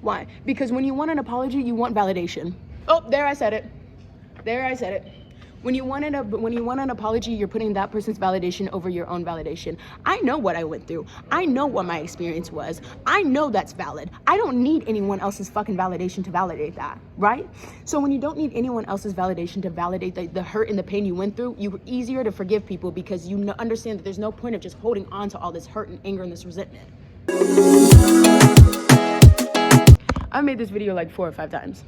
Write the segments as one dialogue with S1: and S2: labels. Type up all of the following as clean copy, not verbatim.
S1: Why? Because when you want an apology, you want validation. Oh, there I said it. When you want an apology, you're putting that person's validation over your own validation. I know what I went through. I know what my experience was. I know that's valid. I don't need anyone else's fucking validation to validate that, right? So when you don't need anyone else's validation to validate the hurt and the pain you went through, you're easier to forgive people because you understand that there's no point of just holding on to all this hurt and anger and this resentment. I've made this video like 4 or 5 times,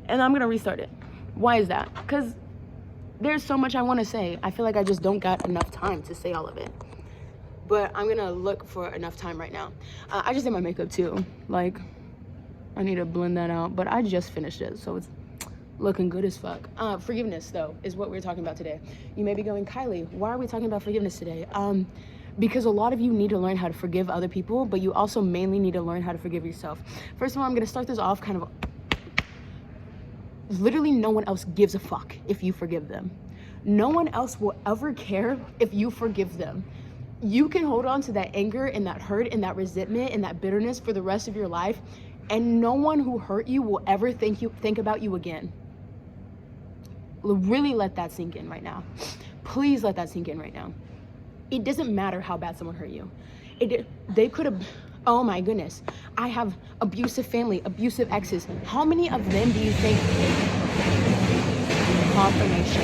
S1: and I'm gonna restart it. Why is that? Because there's so much I want to say. I feel like I just don't got enough time to say all of it. But I'm gonna look for enough time right now. I just did my makeup too. Like, I need to blend that out, but I just finished it, so it's looking good as fuck. Forgiveness, though, is what we're talking about today. You may be going, Kylie, why are we talking about forgiveness today? Because a lot of you need to learn how to forgive other people, but you also mainly need to learn how to forgive yourself. First of all, I'm gonna start this off kind of literally no one else gives a fuck if you forgive them. No one else will ever care if you forgive them. You can hold on to that anger and that hurt and that resentment and that bitterness for the rest of your life, and no one who hurt you will ever think about you again. Really let that sink in right now. Please let that sink in right now. It doesn't matter how bad someone hurt you. They could have, oh my goodness. I have abusive family, abusive exes. How many of them do you think? Confirmation.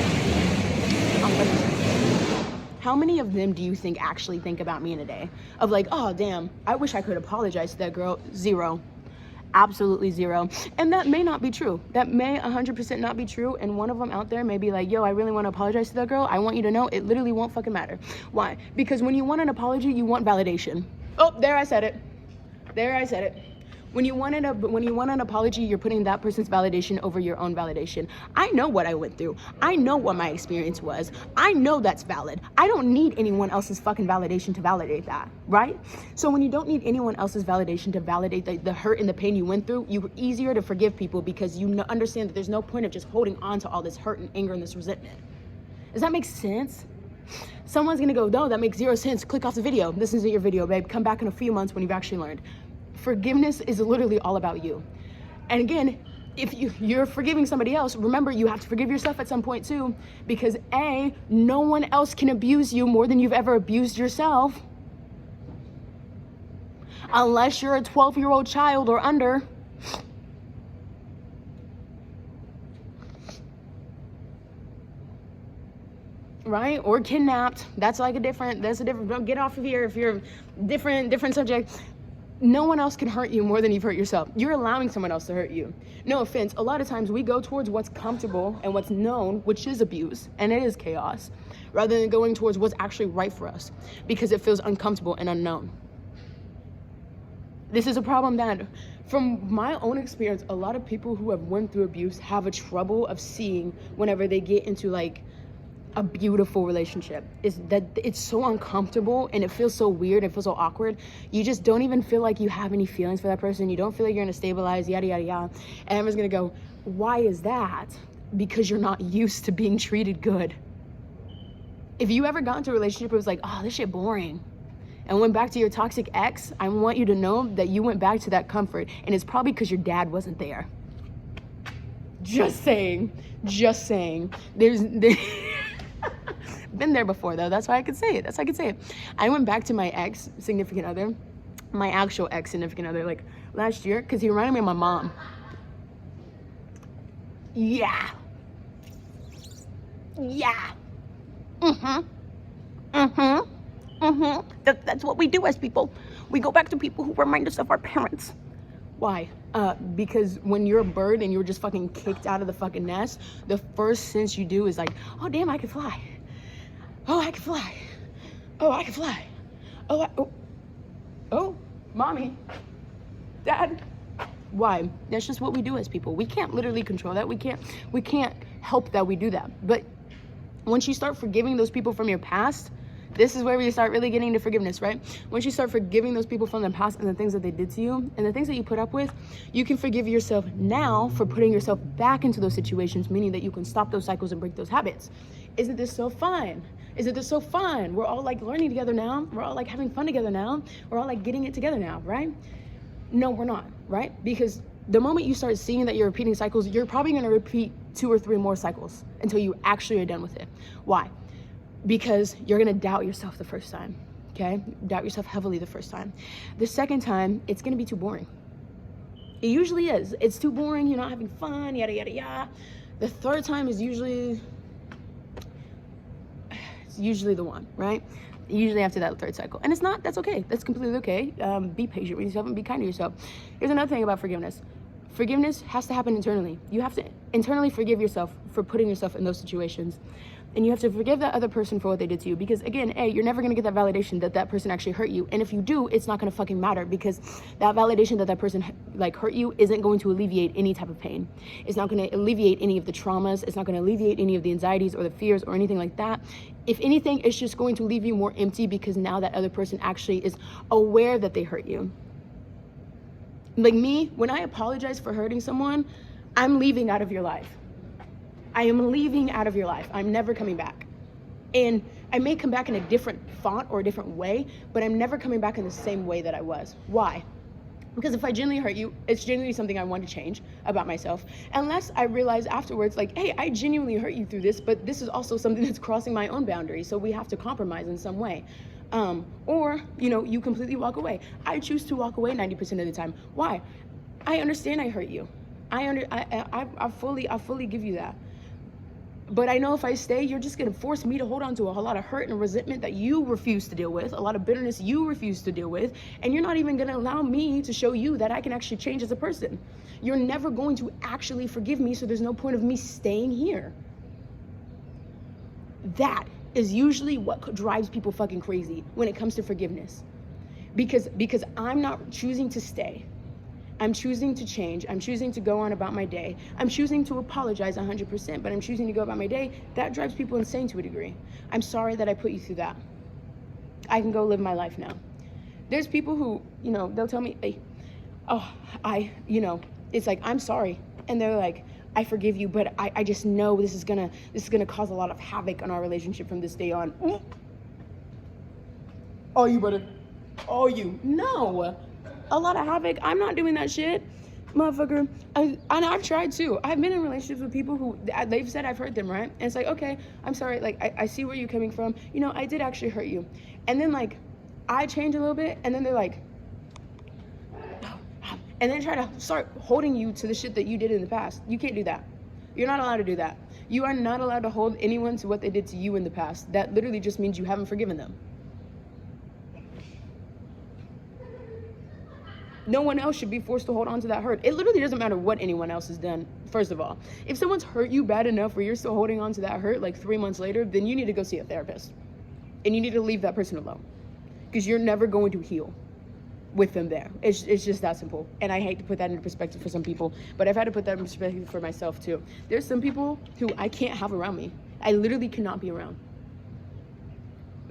S1: How many of them do you think actually think about me in a day? Of like, oh damn, I wish I could apologize to that girl. 0. Absolutely 0. And that may not be true. That may 100% not be true. And one of them out there may be like, yo, I really want to apologize to that girl. I want you to know it literally won't fucking matter. Why? Because when you want an apology, you want validation. Oh, there I said it. When you want an apology, you're putting that person's validation over your own validation. I know what I went through. I know what my experience was. I know that's valid. I don't need anyone else's fucking validation to validate that, right? So when you don't need anyone else's validation to validate the hurt and the pain you went through, you're easier to forgive people because you understand that there's no point of just holding on to all this hurt and anger and this resentment. Does that make sense? Someone's gonna go, no, that makes 0 sense. Click off the video. This isn't your video, babe. Come back in a few months when you've actually learned. Forgiveness is literally all about you. And again, if you're forgiving somebody else, remember you have to forgive yourself at some point too, because A, no one else can abuse you more than you've ever abused yourself. Unless you're a 12-year-old child or under. Right? Or kidnapped. That's a different, don't get off of here if you're different subject. No one else can hurt you more than you've hurt yourself. You're allowing someone else to hurt you. No offense, a lot of times we go towards what's comfortable and what's known, which is abuse, and it is chaos, rather than going towards what's actually right for us, because it feels uncomfortable and unknown. This is a problem that, from my own experience, a lot of people who have went through abuse have a trouble of seeing whenever they get into like a beautiful relationship. Is that it's so uncomfortable and it feels so weird, it feels so awkward. You just don't even feel like you have any feelings for that person. You don't feel like you're gonna stabilize, yada yada yada. And everyone's gonna go, why is that? Because you're not used to being treated good. If you ever got into a relationship, it was like, oh, this shit boring, and went back to your toxic ex, I want you to know that you went back to that comfort, and it's probably because your dad wasn't there. Just saying. There's been there before though. That's why I could say it. I went back to my ex significant other, my actual ex significant other, like last year, because he reminded me of my mom. Yeah. That's what we do as people. We go back to people who remind us of our parents. Why? Because when you're a bird and you're just fucking kicked out of the fucking nest, the first sense you do is like, oh damn, I can fly. Oh, I can fly. Oh, I can fly. Oh, mommy, dad. Why? That's just what we do as people. We can't literally control that. We can't help that we do that. But once you start forgiving those people from your past, this is where you start really getting into forgiveness, right? Once you start forgiving those people from the past and the things that they did to you and the things that you put up with, you can forgive yourself now for putting yourself back into those situations, meaning that you can stop those cycles and break those habits. Isn't this so fun? We're all like learning together now. We're all like having fun together now. We're all like getting it together now, right? No, we're not. right? Because the moment you start seeing that you're repeating cycles, you're probably going to repeat 2 or 3 more cycles until you actually are done with it. Why? Because you're going to doubt yourself the first time, okay? Doubt yourself heavily the first time. The second time, it's going to be too boring. It usually is. It's too boring. You're not having fun, yada, yada, yada. The third time is usually the one, right? Usually after that third cycle. And it's not, that's okay. That's completely okay. Be patient with yourself and be kind to yourself. Here's another thing about forgiveness. Forgiveness has to happen internally. You have to internally forgive yourself for putting yourself in those situations. And you have to forgive that other person for what they did to you. Because again, you're never going to get that validation that that person actually hurt you. And if you do, it's not going to fucking matter, because that validation that that person like hurt you isn't going to alleviate any type of pain. It's not going to alleviate any of the traumas. It's not going to alleviate any of the anxieties or the fears or anything like that. If anything, it's just going to leave you more empty, because now that other person actually is aware that they hurt you. Like me, when I apologize for hurting someone, I'm leaving out of your life. I am leaving out of your life. I'm never coming back. And I may come back in a different font or a different way, but I'm never coming back in the same way that I was. Why? Because if I genuinely hurt you, it's genuinely something I want to change about myself. Unless I realize afterwards, like, hey, I genuinely hurt you through this, but this is also something that's crossing my own boundaries, so we have to compromise in some way. Or, you completely walk away. I choose to walk away 90% of the time. Why? I understand I hurt you. I fully give you that. But I know if I stay, you're just going to force me to hold on to a whole lot of hurt and resentment that you refuse to deal with, a lot of bitterness you refuse to deal with, and you're not even going to allow me to show you that I can actually change as a person. You're never going to actually forgive me, so there's no point of me staying here. That is usually what drives people fucking crazy when it comes to forgiveness. Because I'm not choosing to stay. I'm choosing to change. I'm choosing to go on about my day. I'm choosing to apologize 100%, but I'm choosing to go about my day. That drives people insane to a degree. I'm sorry that I put you through that. I can go live my life now. There's people who, they'll tell me, hey, it's like, I'm sorry. And they're like, I forgive you, but I just know this is gonna cause a lot of havoc on our relationship from this day on. Oh, you better. Oh, you. No. A lot of havoc. I'm not doing that shit, motherfucker. And I've tried too. I've been in relationships with people who they've said I've hurt them, right? And it's like, okay, I'm sorry. Like, I see where you're coming from. I did actually hurt you. And then like, I change a little bit, and then they're like, and then try to start holding you to the shit that you did in the past. You can't do that. You're not allowed to do that. You are not allowed to hold anyone to what they did to you in the past. That literally just means you haven't forgiven them. No one else should be forced to hold on to that hurt. It literally doesn't matter what anyone else has done, first of all. If someone's hurt you bad enough where you're still holding on to that hurt like 3 months later, then you need to go see a therapist. And you need to leave that person alone. Because you're never going to heal with them there. It's just that simple. And I hate to put that into perspective for some people, but I've had to put that in perspective for myself too. There's some people who I can't have around me. I literally cannot be around.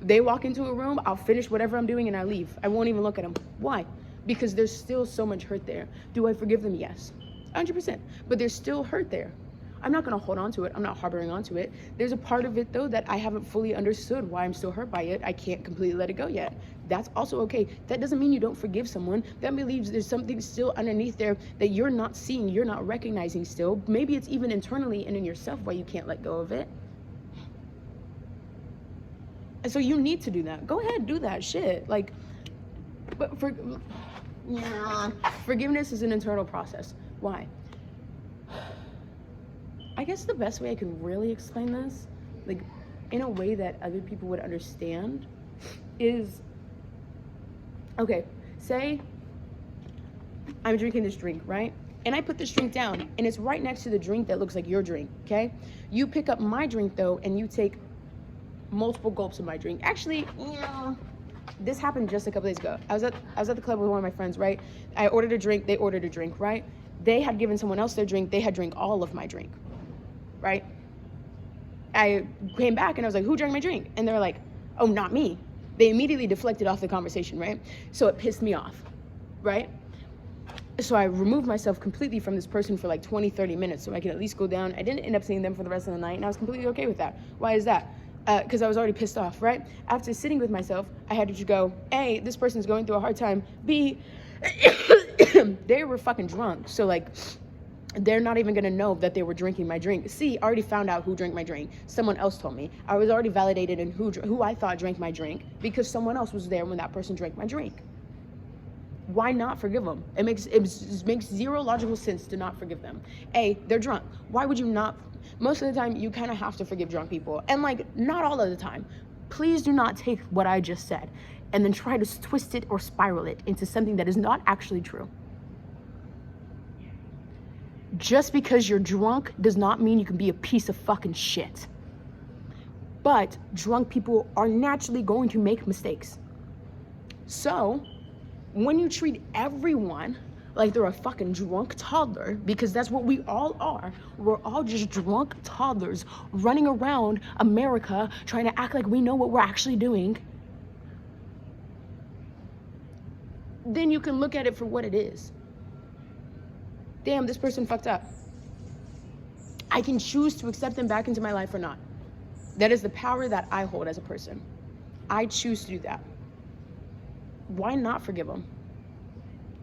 S1: They walk into a room, I'll finish whatever I'm doing and I leave. I won't even look at them. Why? Because there's still so much hurt there. Do I forgive them? Yes, 100%. But there's still hurt there. I'm not gonna hold on to it. I'm not harboring onto it. There's a part of it though that I haven't fully understood why I'm still hurt by it. I can't completely let it go yet. That's also okay. That doesn't mean you don't forgive someone. That means there's something still underneath there that you're not seeing, you're not recognizing still. Maybe it's even internally and in yourself why you can't let go of it. And so you need to do that. Go ahead, do that shit. Like, but forgiveness is an internal process. Why? I guess the best way I can really explain this, like in a way that other people would understand, is, okay, say I'm drinking this drink, right? And I put this drink down and it's right next to the drink that looks like your drink, okay? You pick up my drink though and you take multiple gulps of my drink. Actually, this happened just a couple days ago. I was at the club with one of my friends, right? I ordered a drink, they ordered a drink, right? They had given someone else their drink, they had drank all of my drink, right? I came back and I was like, who drank my drink? And they're like, oh, not me. They immediately deflected off the conversation, right? So it pissed me off, right? So I removed myself completely from this person for like 20, 30 minutes so I could at least go down. I didn't end up seeing them for the rest of the night and I was completely okay with that. Why is that? Because I was already pissed off, right? After sitting with myself, I had to just go, A, this person's going through a hard time. B, They were fucking drunk. So like, they're not even gonna know that they were drinking my drink. See, I already found out who drank my drink. Someone else told me. I was already validated in who I thought drank my drink because someone else was there when that person drank my drink. Why not forgive them? It makes zero logical sense to not forgive them. A, they're drunk. Why would you not? Most of the time, you kind of have to forgive drunk people. And like, not all of the time. Please do not take what I just said and then try to twist it or spiral it into something that is not actually true. Just because you're drunk does not mean you can be a piece of fucking shit. But drunk people are naturally going to make mistakes. So, when you treat everyone like they're a fucking drunk toddler, because that's what we all are. We're all just drunk toddlers running around America trying to act like we know what we're actually doing. Then you can look at it for what it is. Damn, this person fucked up. I can choose to accept them back into my life or not. That is the power that I hold as a person. I choose to do that. Why not forgive them?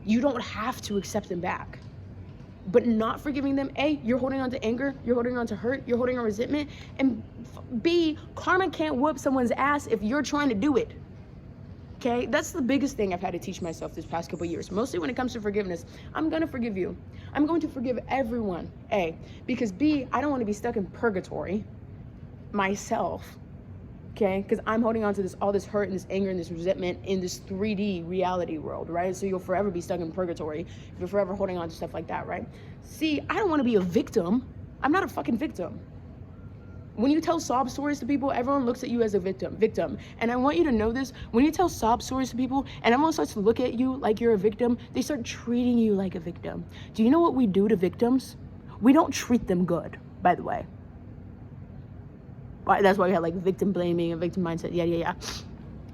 S1: You don't have to accept them back. But not forgiving them, A, you're holding on to anger, you're holding on to hurt, you're holding on resentment, and B, karma can't whoop someone's ass if you're trying to do it. Okay, that's the biggest thing I've had to teach myself this past couple years. Mostly when it comes to forgiveness, I'm gonna forgive you. I'm going to forgive everyone, A, because B, I don't want to be stuck in purgatory myself, okay? Because I'm holding on to all this hurt and this anger and this resentment in this 3D reality world, right? So you'll forever be stuck in purgatory if you're forever holding on to stuff like that, right? C, I don't want to be a victim. I'm not a fucking victim. When you tell sob stories to people, everyone looks at you as a victim. And I want you to know this, when you tell sob stories to people and everyone starts to look at you like you're a victim, they start treating you like a victim. Do you know what we do to victims? We don't treat them good, by the way. That's why we have like victim blaming and victim mindset, yeah.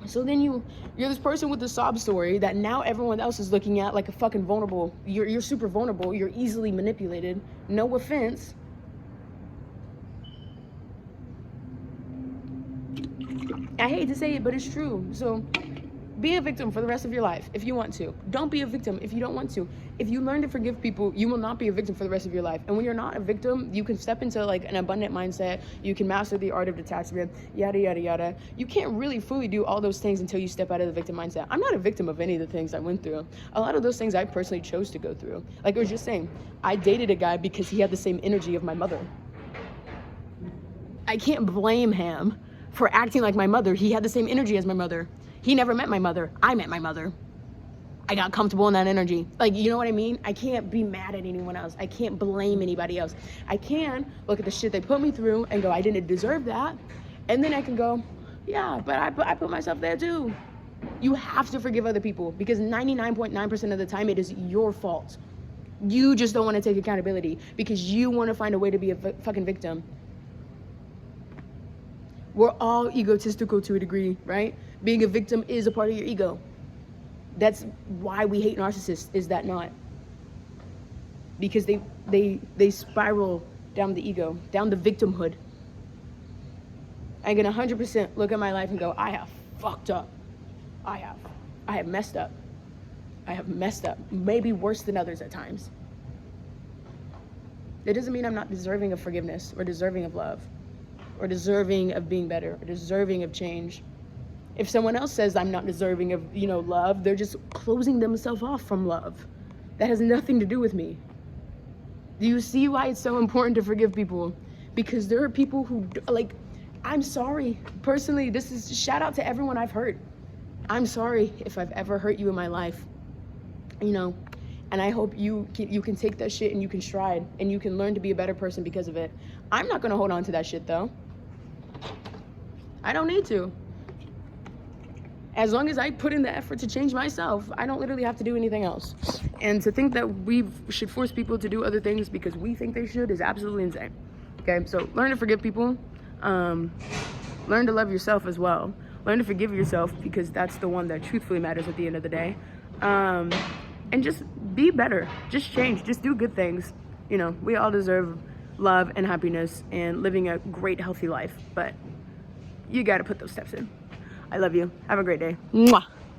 S1: So then you're this person with the sob story that now everyone else is looking at like a fucking vulnerable. You're super vulnerable, you're easily manipulated, no offense. I hate to say it, but it's true. So be a victim for the rest of your life if you want to. Don't be a victim if you don't want to. If you learn to forgive people, you will not be a victim for the rest of your life. And when you're not a victim, you can step into like an abundant mindset. You can master the art of detachment, yada, yada, yada. You can't really fully do all those things until you step out of the victim mindset. I'm not a victim of any of the things I went through. A lot of those things I personally chose to go through. Like I was just saying, I dated a guy because he had the same energy of my mother. I can't blame him for acting like my mother. He had the same energy as my mother. He never met my mother. I met my mother. I got comfortable in that energy. Like, you know what I mean? I can't be mad at anyone else. I can't blame anybody else. I can look at the shit they put me through and go, I didn't deserve that. And then I can go, yeah, but I put myself there too. You have to forgive other people because 99.9% of the time it is your fault. You just don't want to take accountability because you want to find a way to be a fucking victim. We're all egotistical to a degree, right? Being a victim is a part of your ego. That's why we hate narcissists, is that not? Because they spiral down the ego, down the victimhood. I can 100% look at my life and go, I have fucked up. I have messed up. I have messed up, maybe worse than others at times. That doesn't mean I'm not deserving of forgiveness or deserving of love, or deserving of being better, or deserving of change. If someone else says I'm not deserving of, love, they're just closing themselves off from love. That has nothing to do with me. Do you see why it's so important to forgive people? Because there are people who, I'm sorry. Personally, this is shout out to everyone I've hurt. I'm sorry if I've ever hurt you in my life, and I hope you can take that shit and you can stride and you can learn to be a better person because of it. I'm not gonna hold on to that shit though. I don't need to. As long as I put in the effort to change myself, I don't literally have to do anything else. And to think that we should force people to do other things because we think they should is absolutely insane. Okay, so learn to forgive people. Learn to love yourself as well. Learn to forgive yourself because that's the one that truthfully matters at the end of the day. And just be better. Just change. Just do good things. We all deserve love and happiness and living a great, healthy life. But you got to put those steps in. I love you. Have a great day. Mwah.